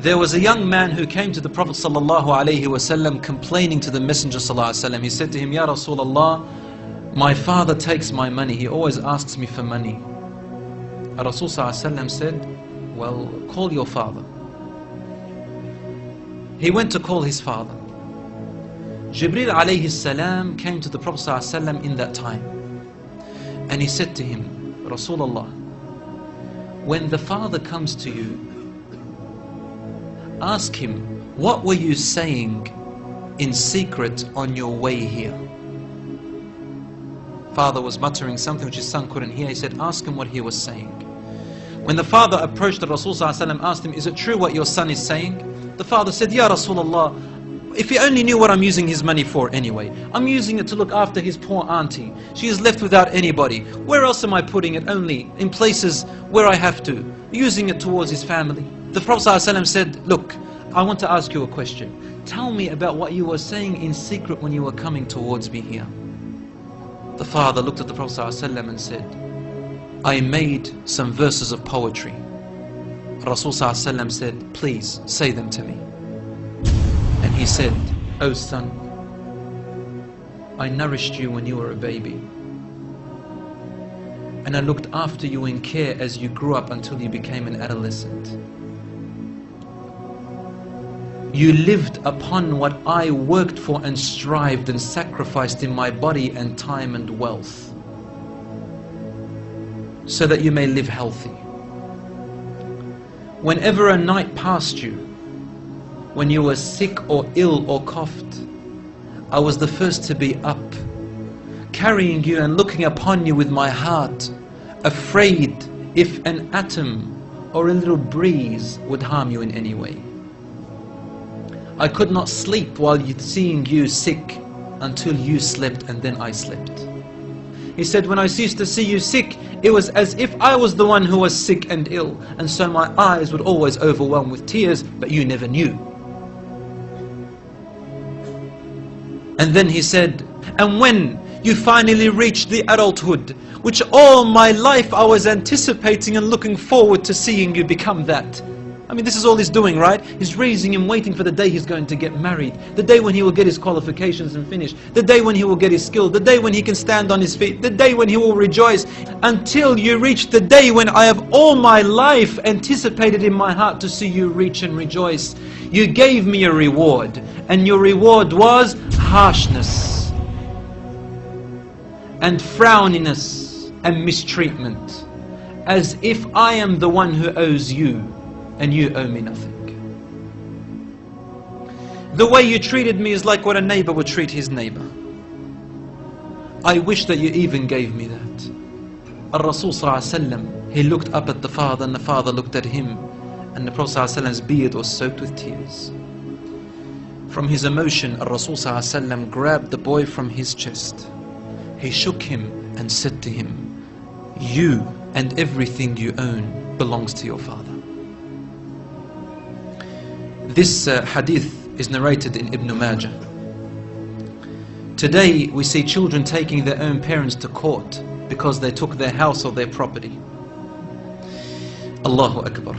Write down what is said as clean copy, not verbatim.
There was a young man who came to the Prophet ﷺ complaining to the Messenger ﷺ. He said to him, Ya Rasulullah, my father takes my money. He always asks me for money. Rasul ﷺ said, well, call your father. He went to call his father. Jibreel alayhi salam came to the Prophet ﷺ in that time. And he said to him, Rasulullah, when the father comes to you, ask him, what were you saying in secret on your way here? Father was muttering something which his son couldn't hear. He said, ask him what he was saying. When the father approached the Rasul ﷺ, asked him, is it true what your son is saying? The father said, Ya Rasulullah, if he only knew what I'm using his money for anyway. I'm using it to look after his poor auntie. She is left without anybody. Where else am I putting it? Only in places where I have to. Using it towards his family. The Prophet ﷺ said, look, I want to ask you a question. Tell me about what you were saying in secret when you were coming towards me here. The father looked at the Prophet ﷺ and said, I made some verses of poetry. Rasul ﷺ said, please say them to me. And he said, oh son, I nourished you when you were a baby. And I looked after you in care as you grew up until you became an adolescent. You lived upon what I worked for and strived and sacrificed in my body and time and wealth, so that you may live healthy. Whenever a night passed you, when you were sick or ill or coughed, I was the first to be up, carrying you and looking upon you with my heart, afraid if an atom or a little breeze would harm you in any way. I could not sleep while seeing you sick until you slept, and then I slept. He said, when I used to see you sick, it was as if I was the one who was sick and ill, and so my eyes would always overwhelm with tears, but you never knew. And then he said, and when you finally reached the adulthood, which all my life I was anticipating and looking forward to seeing you become that. I mean, this is all he's doing, right? He's raising him, waiting for the day he's going to get married, the day when he will get his qualifications and finish, the day when he will get his skill, the day when he can stand on his feet, the day when he will rejoice, until you reach the day when I have all my life anticipated in my heart to see you reach and rejoice. You gave me a reward, and your reward was harshness and frowniness and mistreatment, as if I am the one who owes you and you owe me nothing. The way you treated me is like what a neighbor would treat his neighbor. I wish that you even gave me that. Rasul ﷺ, he looked up at the father, and the father looked at him, and the Prophet ﷺ's beard was soaked with tears. From his emotion, Rasul ﷺ grabbed the boy from his chest. He shook him and said to him, you and everything you own belongs to your father. This hadith is narrated in Ibn Majah. Today we see children taking their own parents to court because they took their house or their property. Allahu Akbar.